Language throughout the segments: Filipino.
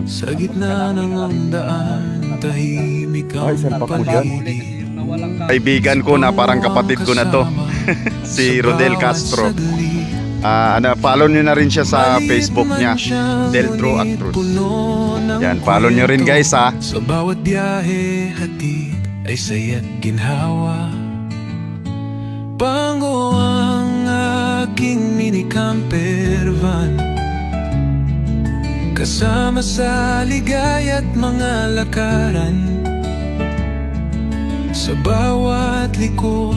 Sa gitna ng daan, tahimik ang paligid. Kaibigan ko na parang kapatid ko na to. Si Rodel Castro. Follow nyo na rin siya sa Facebook niya, Deltro Actruz. Yan, follow nyo rin guys ha. Sa bawat biyahe, hatid ay saya't ginhawa. Pango ang aking mini camper van, kasama sa ligaya't mga lakaran. Sa bawat liko,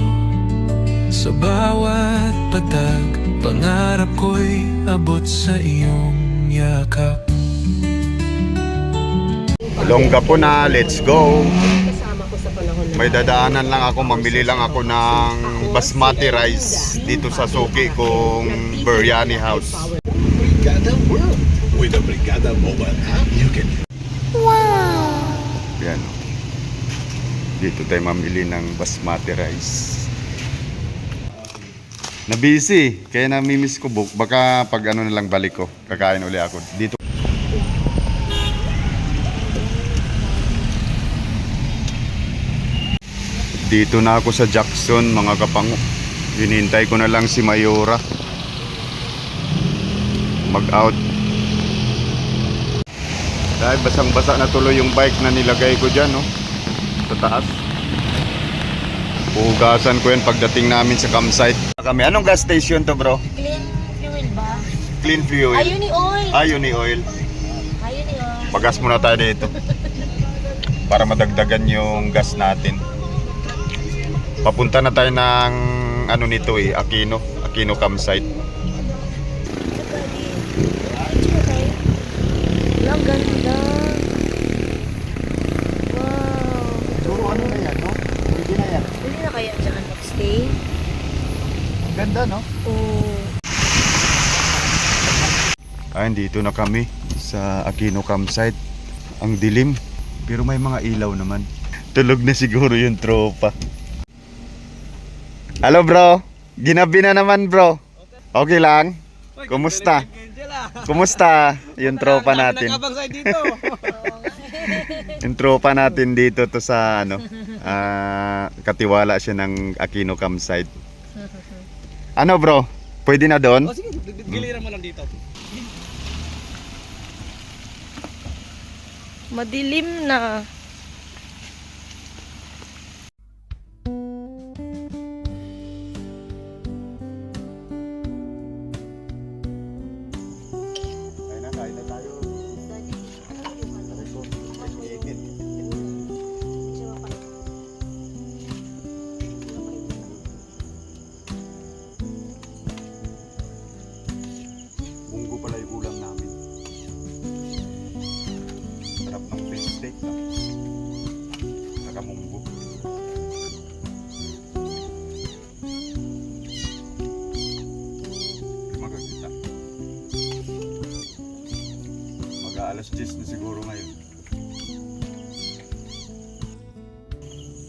sa bawat patag, pangarap ko'y abot sa iyong yakap. Longga po na, let's go. May dadaanan lang ako, mamili lang ako ng basmati rice dito sa suki kong biryani house. With the Brigada mobile app, you can... Yan. Dito tayo mamili ng basmati rice. Na busy, kaya namimiss ko book. Baka pag ano na lang balik ko, kakain uli ako. Dito. Dito na ako sa Jackson mga kapango. Hinintay ko na lang si Mayora mag-out. Dahil basang-basa na tuloy yung bike na nilagay ko dyan, no? Sa taas. Puhugasan ko yan pagdating namin sa campsite. Anong gas station to, bro? Clean fuel ba? Clean fuel. Uni oil. Uni oil. Uni oil. Pagas muna tayo dito para madagdagan yung gas natin. Papunta na tayo ng ano nito Aquino campsite. Ang ganda. Wow. Puro ano na yan, no? Pwede na yan. Pwede na kaya dyan magstay? Ang ganda, no? Oo. Dito na kami sa Aquino campsite. Ang dilim, pero may mga ilaw naman. Tulog na siguro yung tropa. Hello bro, ginabi na naman bro. Okay lang? Kumusta? Kumusta yung tropa natin? Yung tropa natin dito to sa katiwala siya ng Aquino campsite. Ano bro? Pwede na doon? O sige, giliran mo lang dito. Madilim na. Kain na tayo. Munggo pala yung ulam namin. Sarap ng fish steak, no? Saka munggo. Magagita. Mag-aalas 10 na siguro ngayon.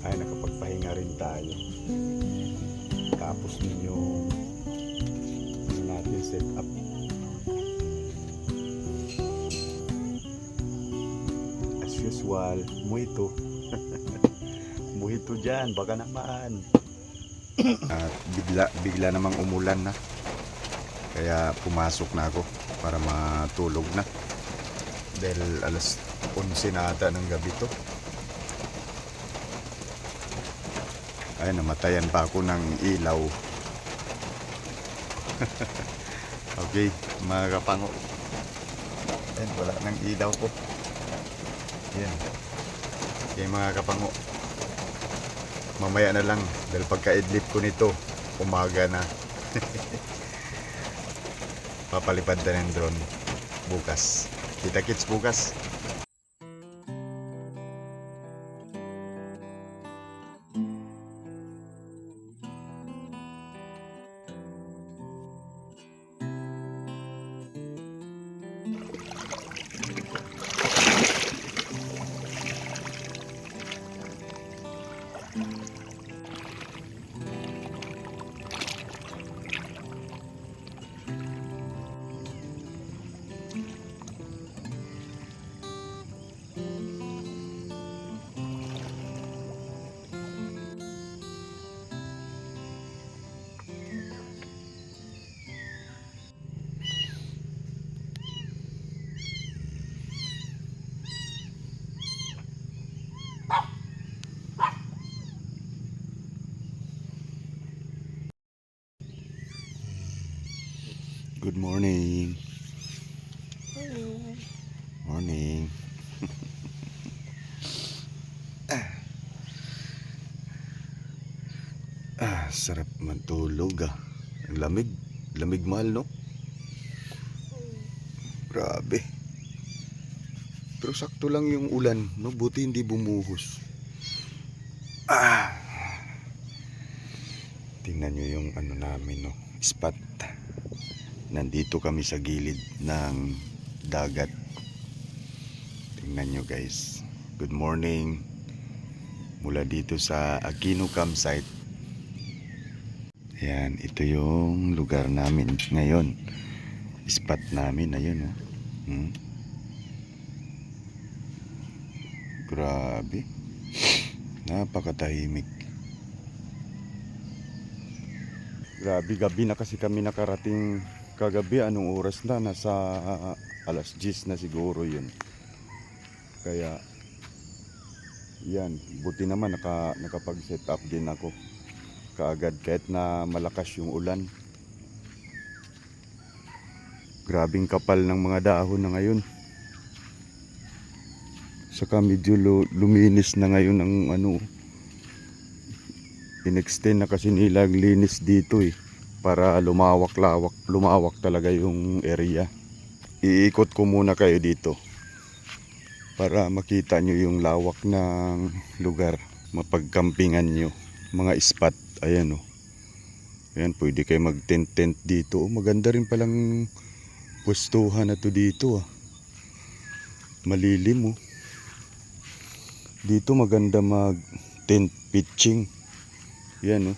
Ay, nakapagpahinga rin tayo. Tapos ninyo natin set up. As usual, muito. Muito dyan, baka naman. At bigla namang umulan na. Kaya pumasok na ako para matulog na. Dahil alas 11 na ata ng gabi to. Ay, namatayan pa ako ng ilaw. Okay, mga kapango. Ayan, wala ng ilaw ko. Ayan. Okay, mga kapango. Mamaya na lang. Dahil pagka-idlip ko nito, umaga na. Papalipad na ng drone bukas. Kita-kits bukas. Good morning. Morning. Sarap matulog ah. Ang lamig. Lamig mahal, no? Grabe. Pero sakto lang yung ulan, no? Buti hindi bumuhos. Tingnan nyo yung ano namin, no? Spot. Nandito kami sa gilid ng dagat. Tingnan nyo guys. Good morning. Mula dito sa Aquino Campsite. Ayan, ito yung lugar namin ngayon. Spot namin, ayun oh. Grabe. Napakatahimik. Grabe, gabi na kasi kami nakarating kagabi. Anong oras na? Nasa alas 10 na siguro yun. Kaya yan, buti naman nakapag-set up din ako kaagad kahit na malakas yung ulan. Grabing kapal ng mga dahon na ngayon. Saka medyo luminis na ngayon ang ano. In-extend na kasi nila ang linis dito para lumawak talaga yung area. Iikot ko muna kayo dito para makita nyo yung lawak ng lugar. Mapagkampingan nyo mga spot. Ayan o. Ayan, pwede kayo mag-tent dito. Maganda rin palang pwestuhan na to dito Malilim Dito maganda mag-tent pitching. Yan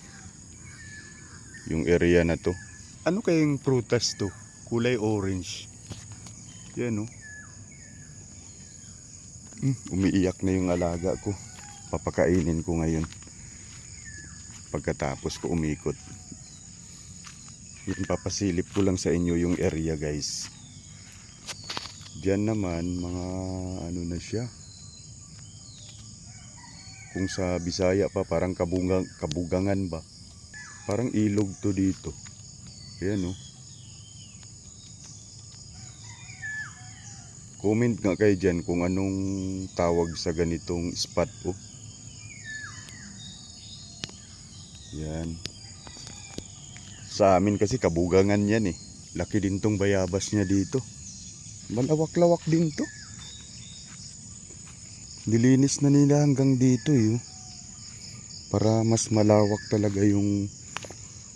yung area na to. Ano kayang prutas to? Kulay orange. Yan umiiyak na yung alaga ko. Papakainin ko ngayon pagkatapos ko umikot. Yan, papasilip ko lang sa inyo yung area guys. Diyan naman mga ano na siya. Kung sa Bisaya pa parang kabugangan ba. Parang ilog to dito. Ayan Comment nga kayo dyan kung anong tawag sa ganitong spot Yan. Sa amin kasi kabugangan yan Laki din tong bayabas niya dito. Malawak-lawak din to. Nilinis na nila hanggang dito para mas malawak talaga yung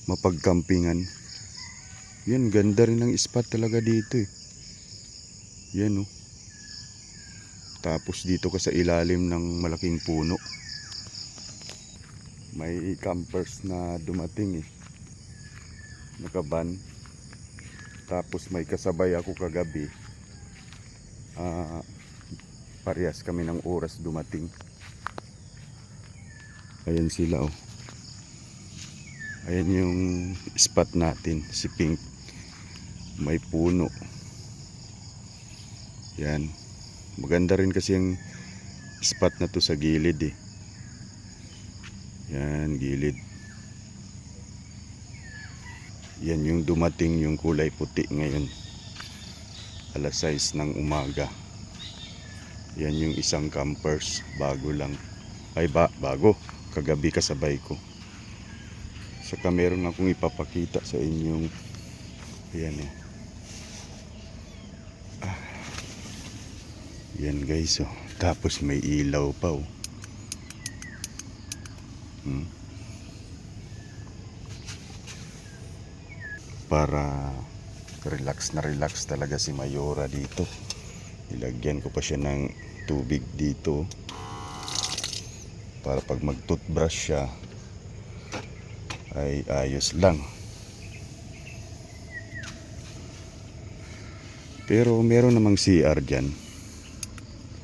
mapagkampingan. Yan, ganda rin ang spot talaga dito Yan Tapos dito ka sa ilalim ng malaking puno. May campers na dumating nakaban. Tapos may kasabay ako kagabi. Parehas kami ng oras dumating. Ayan sila Ayan yung spot natin, si Pink. May puno. Yan. Maganda rin kasi yung spot na to sa gilid Yan, gilid. Yan yung dumating yung kulay puti ngayon. Alas 6 ng umaga. Yan yung isang campers. Bago lang. Ay bago. Kagabi kasabay ko. Saka meron akong ipapakita sa inyong yan Yan guys Tapos may ilaw pa Para relax na relax talaga si Mayora dito. Ilagyan ko pa siya ng tubig dito para pag mag-toothbrush siya ay ayos lang. Pero meron namang CR dyan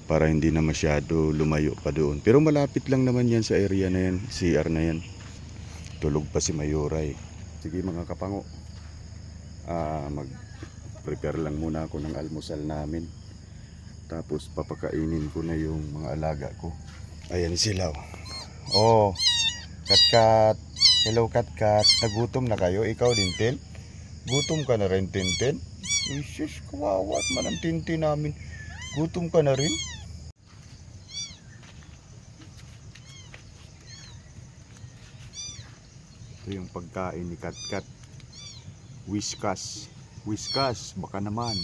para hindi na masyado lumayo pa doon. Pero malapit lang naman yan sa area na yan, CR na yan. Tulog pa si Mayora Sige mga kapango, mag-prepare lang muna ako ng almusal namin. Tapos papakainin ko na yung mga alaga ko. Ayan sila Katkat. Hello Katkat. Nagutom na kayo? Ikaw din, Tel? Gutom ka na rin, Tintin? Isis, kawawa man ang Tintin namin. Gutom ka na rin? Ito yung pagkain ni Katkat. Whiskas. Whiskas, baka naman.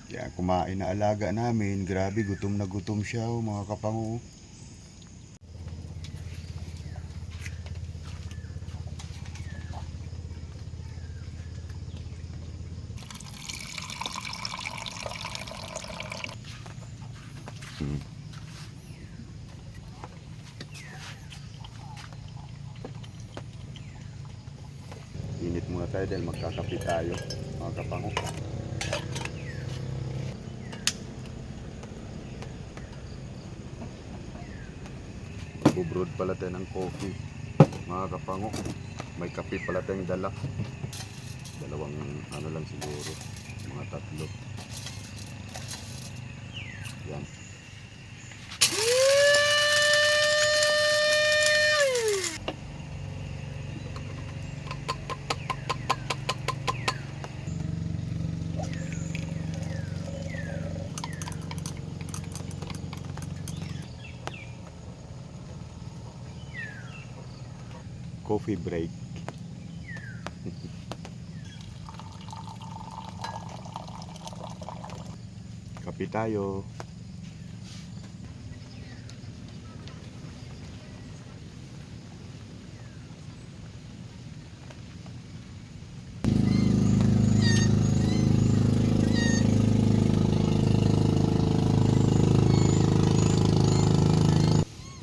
Kaya kumain na alaga namin. Grabe, gutom na gutom siya, oh, mga kapango. Init muna tayo dahil magkakape tayo, mga kapango. Bubrod pala tayo ng coffee, mga kapango. May kape pala tayong dala. Dalawang ano lang siguro, mga tatlo. Yan. Coffee break. Kape tayo.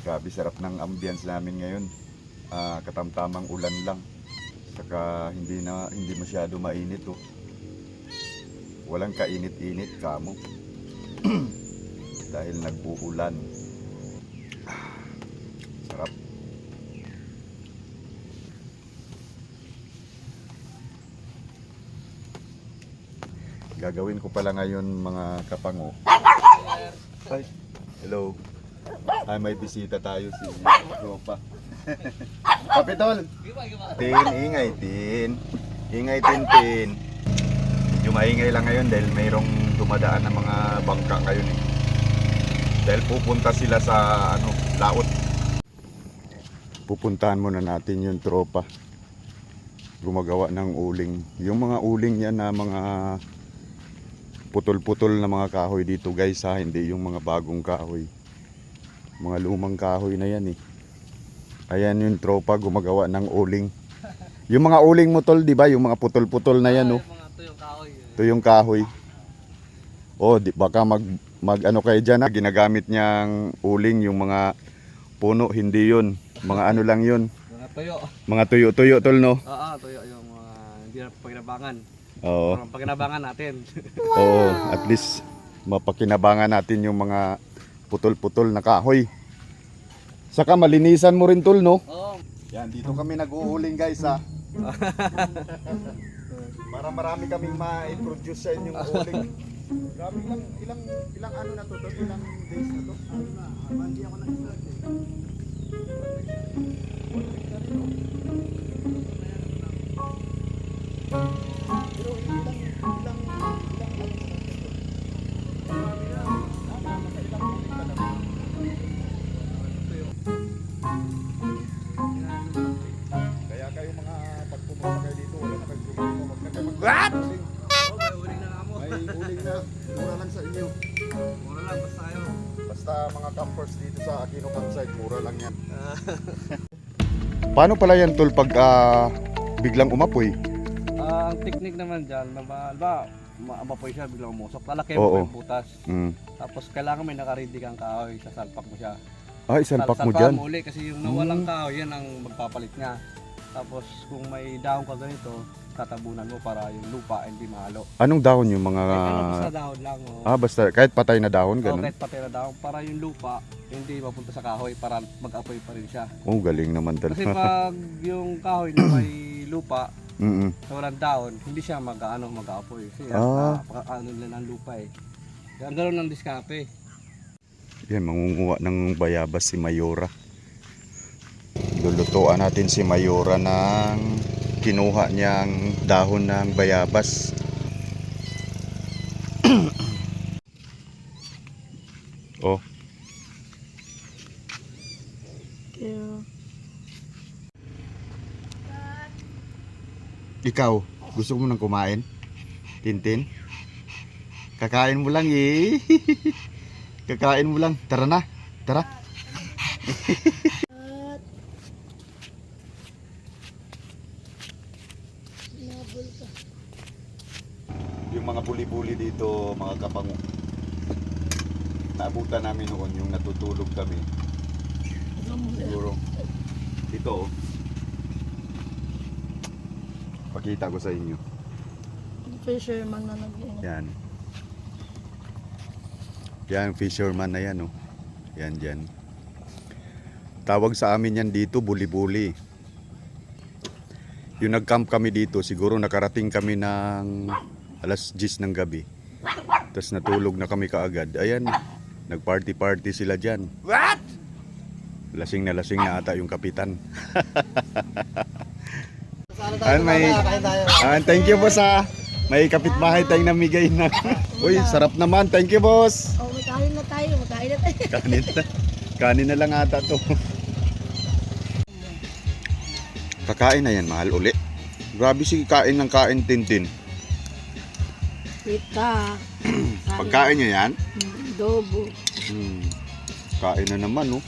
Grabe, sarap ng ambience namin ngayon. Katamtamang ulan lang. Saka hindi masyado mainit, oh. Walang kainit-init kamo. Dahil nag-uulan. Sarap. Gagawin ko pala ngayon, mga kapango. Ay, hello. Ay, may bisita tayo, si Ropa. Kapitol! Tin, ingay, Tin. Ingay, Tin. Medyo maingay lang ngayon dahil mayroong dumadaan ng mga bangka ngayon, eh. Dahil pupunta sila sa laot. Pupuntahan muna natin yung tropa. Gumagawa ng uling. Yung mga uling yan na mga putol-putol na mga kahoy dito, guys, ha. Hindi yung mga bagong kahoy. Mga lumang kahoy na yan, eh. Ayan yung tropa gumagawa ng uling. Yung mga uling mo, tol, di ba? Yung mga putol-putol na yan, oh. Ito yung kahoy. Oh, baka mag ano kayo dyan, ha? Ginagamit niyang uling yung mga puno, hindi yun. Mga ano lang yun. Mga tuyo. Mga tuyo-tuyo, tol, no? Oo, tuyo yung mga hindi na pagkinabangan. Oo. Parang pagkinabangan natin. Oo, at least mapakinabangan natin yung mga putol-putol na kahoy. Saka malinisan mo rin, tol, no? Oo. Yan, dito kami nag-uuling, guys, ha. Para marami kaming ma-introduce sa inyong uling. Grabe, ilang ano na to, tol? Ilang days na to? Ano na, hindi ako nag-start, eh. 1 week na rin, no? Pero ilang marami na. Nakailang uling ka na rin. Kaya kayo mga pag pumunta kayo dito, wala na kayong problema. Wag na kayo mag-uling. May uling na nga mo. May uling na. Mura lang sa inyo. Mura lang, basta tayo. Basta mga campers dito sa Aquino Campsite, mura lang yan. Paano pala yan, tol, pag biglang umapoy? Ang technique naman dyan, maapoy siya, biglang umusok. Lalaki Oo. mo yung butas. Mm. Tapos kailangan may nakaready kang kahoy, sasalpak mo siya. Ay, salpak mo Salpakan dyan. mo uli kasi yung nawalang kahoy, yan ang magpapalit niya. Tapos kung may dahon ka ganito, tatabunan mo para yung lupa hindi mahalo. Anong dahon yung mga... Basta dahon lang. Oh. basta kahit patay na dahon, ganun? Kahit patay na dahon, para yung lupa hindi mapunta sa kahoy, para mag-apoy pa rin siya. Oh, galing naman Kasi talaga. pag yung kahoy na may lupa, Mm-mm. na walang dahon, hindi siya mag-apoy. Kasi ano lang ang lupa, eh. Kaya ang gano'n ng diskape. Yan, mangunguha ng bayabas si Mayora. Lulutuan natin si Mayora ng kinuha niyang dahon ng bayabas. Oh, Yeah. ikaw, gusto mo nang kumain? Tintin? Kakain mo lang eh. Kakain mo lang. Tara na. Tara. Yung mga buli-buli dito, mga kapango. Naabutan namin noon yung natutulog kami. Siguro. Ito oh. Pakita ko sa inyo. Fisherman na nag-iingat. Yan. Yan, fisherman na yan oh. Yan dyan. Tawag sa amin yan dito, buli-buli. Yung nag-camp kami dito, siguro nakarating kami ng alas 10 ng gabi. Tapos natulog na kami kaagad. Ayan, nag-party-party sila dyan. What? Lasing na ata yung kapitan. Thank you boss ha. May kapitbahay tayong namigay na. Uy, sarap naman. Thank you boss. Oh, magkain na tayo. Kanin na lang ata to. Kakain na yan, mahal uli. Grabe si kain ng kain, Tintin. Pita. Pagkain niya yan? Adobo. Kain na naman, oh.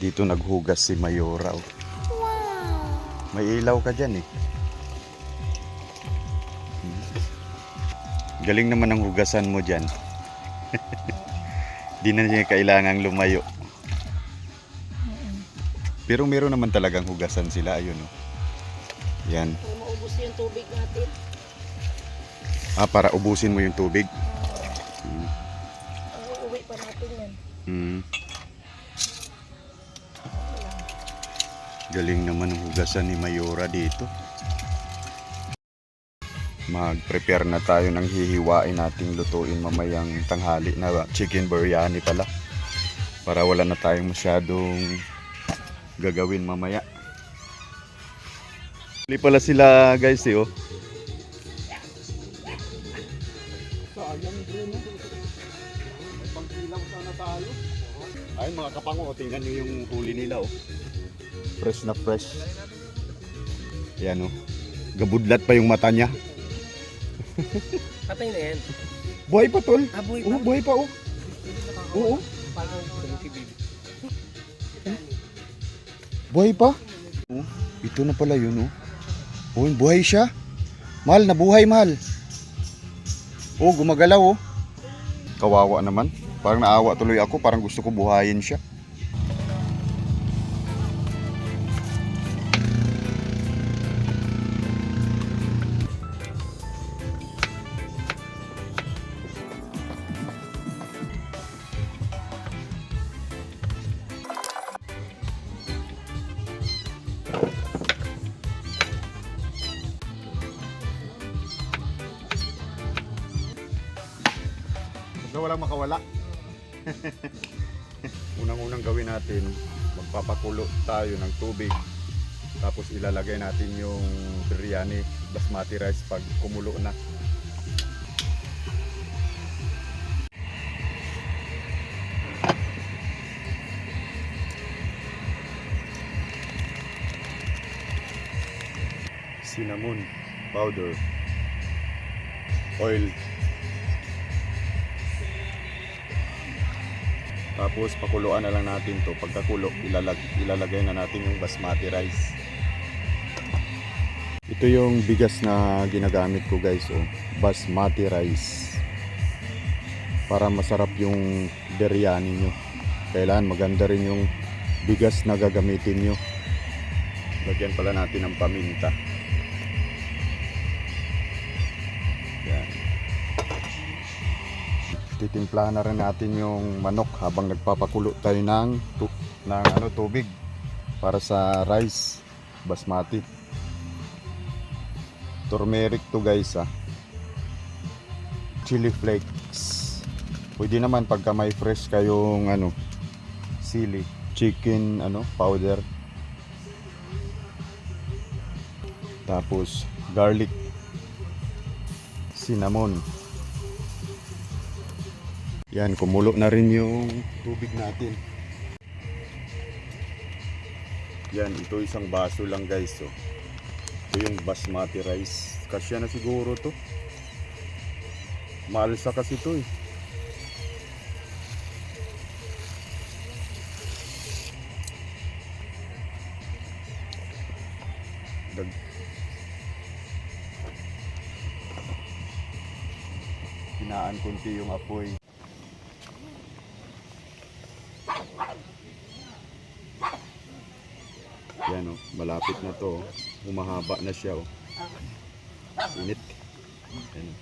Dito naghugas si Mayora, oh. May ilaw ka dyan, eh. Galing naman ang hugasan mo dyan. Di na niya kailangang lumayo. Pero meron naman talagang hugasan sila. Ayun, oh. Yan. Para maubos yung tubig natin. Para ubusin mo yung tubig. Uuwi pa natin yan. Galing naman ang hugasan ni Mayora dito. Mag-prepare na tayo ng hihiwain nating lutuin mamayang tanghali na chicken biryani pala. Para wala na tayong masyadong gagawin mamaya. Huli pala sila guys eh, oh. Ay mga kapango, tingnan nyo yung huli nila oh. Fresh na fresh. Yan oh. Gabudlat pa yung mata niya. Patay na yan. Buhay pa tol. Buhay pa. Buhay pa oh. Oo. Buhay pa. Oh, ito na pala yun oh. Oh, buhay siya. Mahal, nabuhay mahal. Oh, gumagalaw oh. Kawawa naman. Parang naawa tuloy ako, parang gusto ko buhayin siya. So, walang makawala. Unang-unang gawin natin, magpapakulo tayo ng tubig. Tapos ilalagay natin yung biryani basmati rice pag kumulo na. Cinnamon powder, oil. Tapos pakuluan na lang natin to. Pagkakulo, ilalagay na natin yung basmati rice. Ito yung bigas na ginagamit ko guys, oh. Basmati rice. Para masarap yung biryani nyo. Kailangan maganda rin yung bigas na gagamitin nyo. Lagyan pala natin ng paminta. Yan. Titimplahan na rin natin yung manok habang nagpapakulo tayo ng tubig para sa rice basmati. Turmeric to guys ha. chili flakes. Pwede naman pagka may fresh kayong sili, chicken powder. Tapos garlic, cinnamon. Yan, kumulo na rin yung tubig natin. Yan, ito isang baso lang guys. So, ito yung basmati rice. Kasya na siguro to. Maalsa kasi to eh. Hinaan kunti yung apoy. Yan malapit na to. Humahaba na siya Init. Yan.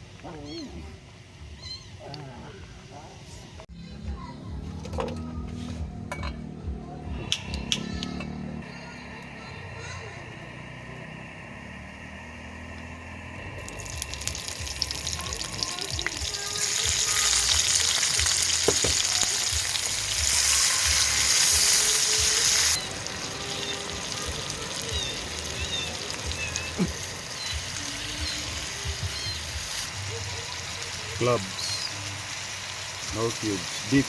Clubs, no cubes, deep.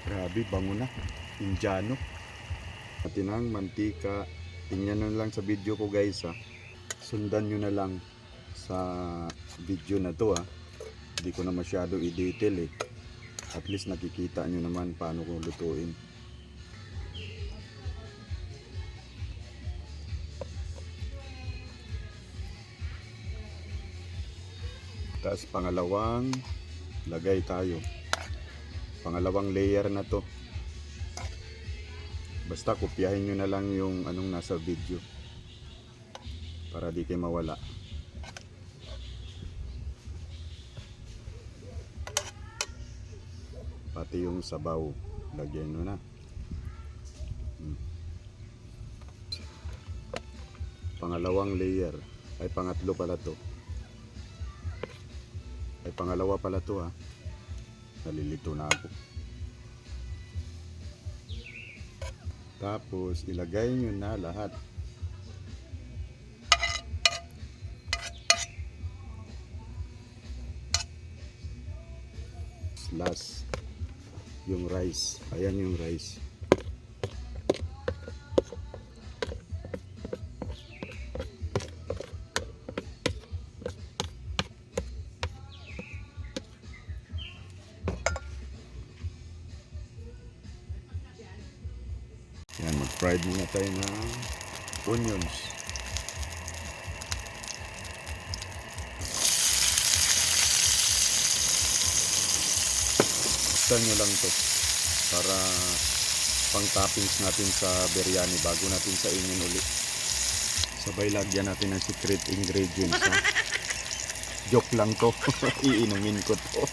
Grabe, bango na. Indiano. Atinang mantika. Tingnan nyo lang sa video ko guys Sundan nyo na lang sa video na to Hindi ko na masyado i-detail At least nakikita nyo naman paano ko lutuin. Tapos pangalawang lagay tayo. Pangalawang layer na to. Basta kopyahin nyo na lang yung anong nasa video para di kayo mawala. Pati yung sabaw, lagyan nyo na. Pangalawang layer, ay pangatlo pala to. Ay pangalawa pala to Nalilito na ako. Tapos ilagay nyo na lahat. Last yung rice. Ayan yung rice. Yan, mag-fried muna tayo ng onions. Buksan nyo lang to para pang toppings natin sa biryani bago natin sainin ulit. Sabay lagyan natin ng secret ingredients Joke lang to. Iinumin ko to.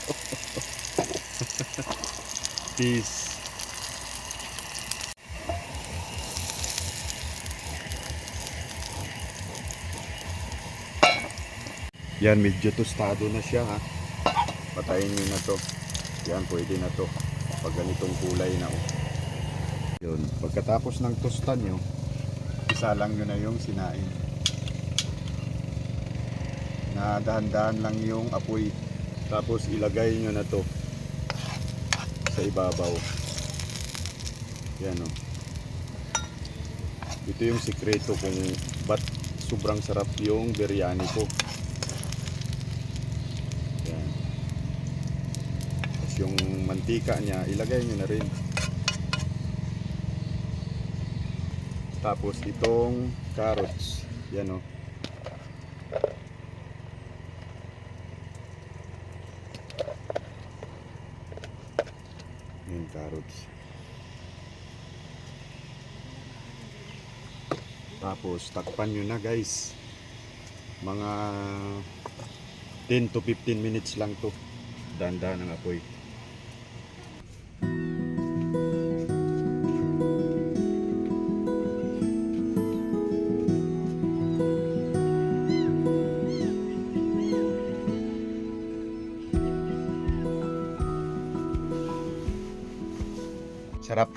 Peace. Yan, medyo tostado na siya Patayin nyo na to. Yan, pwede na to pag ganitong kulay na Yun, pagkatapos ng tostan nyo, isalang nyo na yung sinain. Na dahan-dahan lang yung apoy. Tapos ilagay nyo na to sa ibabaw. Yan Ito yung sikreto kung ba't sobrang sarap yung biryani ko. Yung mantika niya ilagay nyo na rin. Tapos itong carrots yan yung carrots. Tapos takpan nyo na guys, mga 10 to 15 minutes lang to. Dahan-dahan ang apoy. Sarap.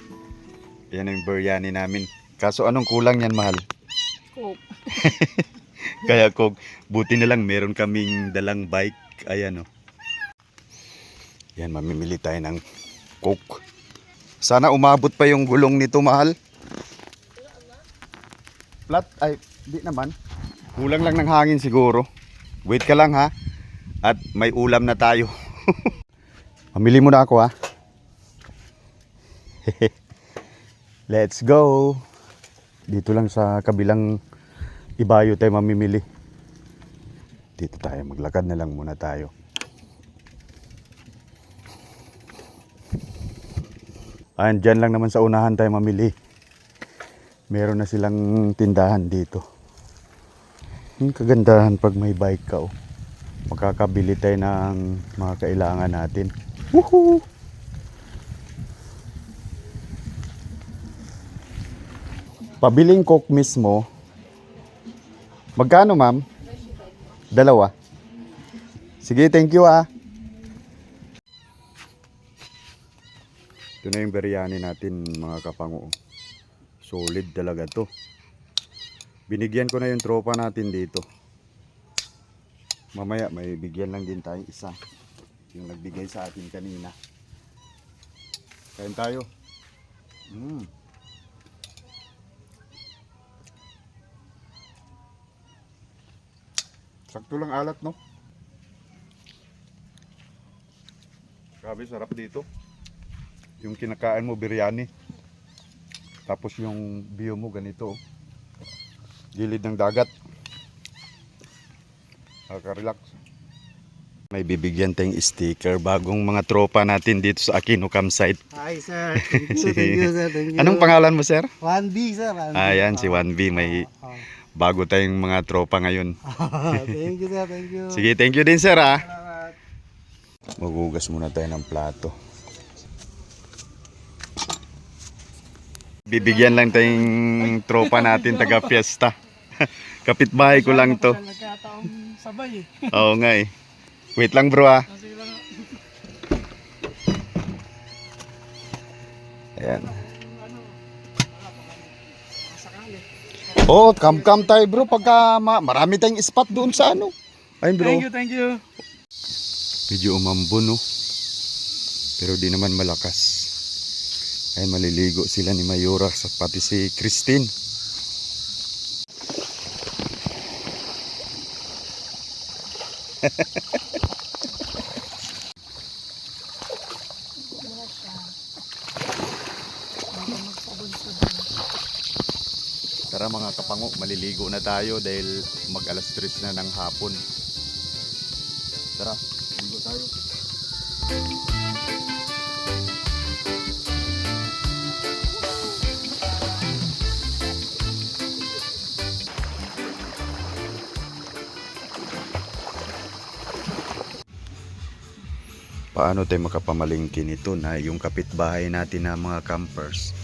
Yan ang biryani namin. Kaso anong kulang yan, mahal? Coke. Kaya kung buti na lang meron kaming dalang bike. Ayan o. Yan, mamimili tayo ng Coke. Sana umabot pa yung gulong nito, mahal. Flat? Ay, di naman. Kulang lang ng hangin siguro. Wait ka lang ha. At may ulam na tayo. Mamili mo na ako ha. Let's go. Dito lang sa kabilang ibayo tayo mamimili. Dito tayo, maglakad na lang muna tayo. Ayan, dyan lang naman sa unahan tayo mamili. Meron na silang tindahan dito. Yung kagandahan pag may bike ka, oh. Makakabili tayo ng mga kailangan natin. Woohoo! Pabiling Coke mismo. Magkano, ma'am? Dalawa. Sige, thank you ah. Ito na yung biryani natin, mga kapango. Solid talaga to. Binigyan ko na yung tropa natin dito. Mamaya may bigyan lang din tayong isa. Yung nagbigay sa atin kanina. Kain tayo. Sakto lang alat, no? Grabe, sarap dito. Yung kinakain mo, biryani. Tapos yung view mo, ganito. Gilid ng dagat. Nakaka-relax. May bibigyan tayong sticker. Bagong mga tropa natin dito sa Aquino Campsite. Hi sir. Thank you sir. Thank you. Anong pangalan mo, sir? 1B sir. 1B. Ayan, si 1B. May bago tayong mga tropa ngayon. Thank you sir. Thank you. Sige, thank you din, sir, ha? Salamat. Magugas muna tayo ng plato. Bibigyan lang tayong tropa natin taga fiesta. Kapitbahay ko lang to. Nagkataong sabay eh. Oo nga eh. Wait lang bro ah. Ayan. Oh, come tayo bro pagka marami tayong spot doon sa ano. Ayun bro. Thank you. Medyo umambon no. Pero di naman malakas. Ay maliligo sila ni Mayura sa pati si Christine. Tara mga kapango, maliligo na tayo dahil mag alas 3 na ng hapon. Tara, ligo tayo. Paano tayo makapamalingki nito na yung kapitbahay natin na mga campers,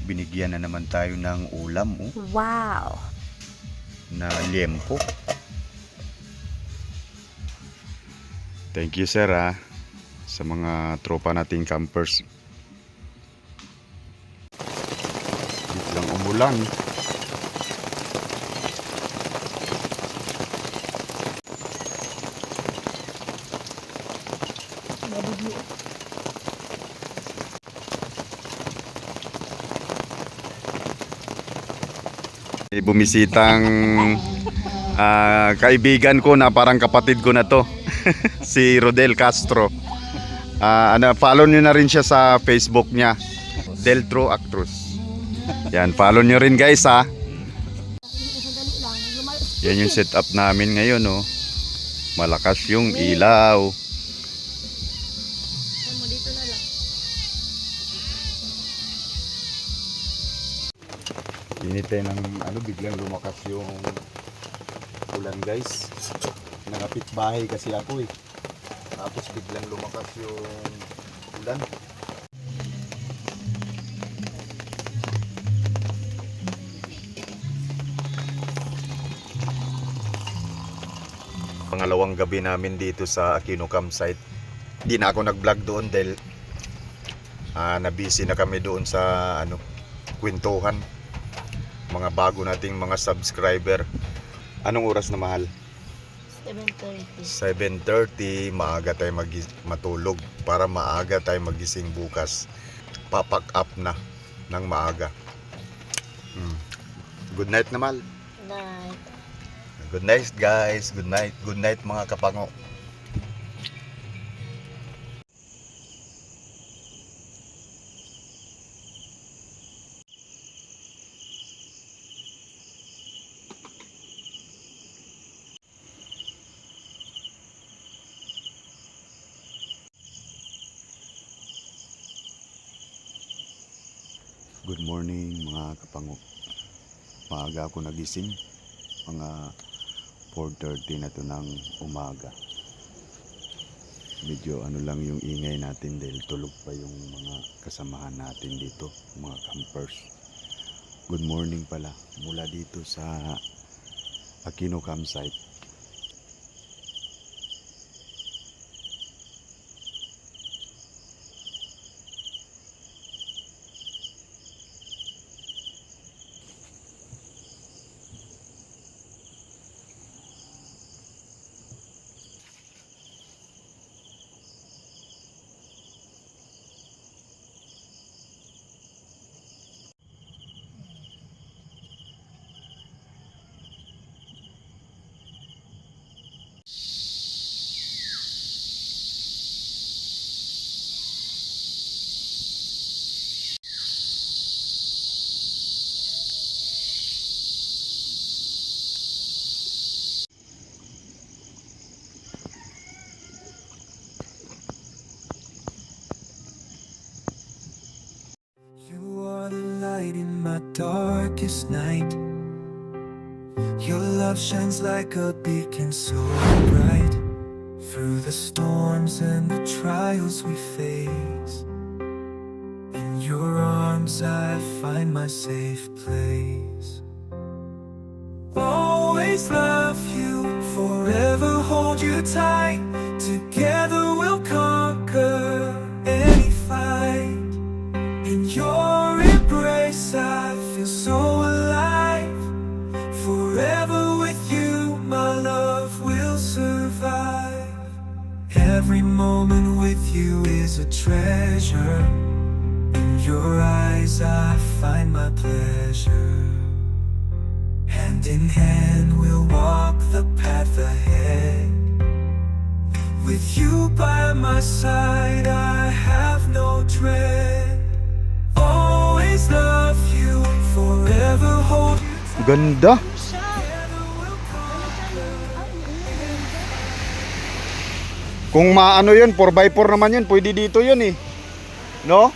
binigyan na naman tayo ng ulam, oh, Wow. na liempo. Thank you sir ha, sa mga tropa nating campers. Dito lang umulan. Bumisitang kaibigan ko na parang kapatid ko na to. Si Rodel Castro. Follow nyo na rin siya sa Facebook niya, Deltro Actress. Yan, follow nyo rin guys ha. Yan yung setup namin ngayon, oh. Malakas yung ilaw. Dito na lang. Init tayo ng biglang lumakas yung ulan guys. kapitbahay kasi ako eh. Tapos biglang lumakas yung ulan. Pangalawang gabi namin dito sa Aquino campsite. Hindi na ako nag-vlog doon dahil na-busy na kami doon sa kwentuhan. Mga bago nating mga subscriber. Anong oras na mahal? 7:30. Maaga tayo matulog para maaga tayo magising bukas. Papack up na ng maaga. Good night na mahal. Night. Good night guys. Good night. Good night mga kapango. Good morning mga kapango. Maaga ako nagising. Mga 4:30 na to ng umaga. Medyo lang yung ingay natin dahil tulog pa yung mga kasamahan natin dito, mga campers. Good morning pala mula dito sa Aquino campsite. You are the light in my darkest night. Your love shines like a beacon so bright. Through the storms and the trials we face, in your arms I find my safe place. Always love you, forever hold you tight. Together we'll conquer any fight. In your embrace I feel so alive. Forever with you my love will survive. Every moment with you is a treasure. In your eyes I find my pleasure. Hand in hand we'll walk the path ahead. With you by my side I have no dread. Always love you, forever hold you. Ganda. Kung maano yun, 4x4 naman yun, pwede dito yun eh. No?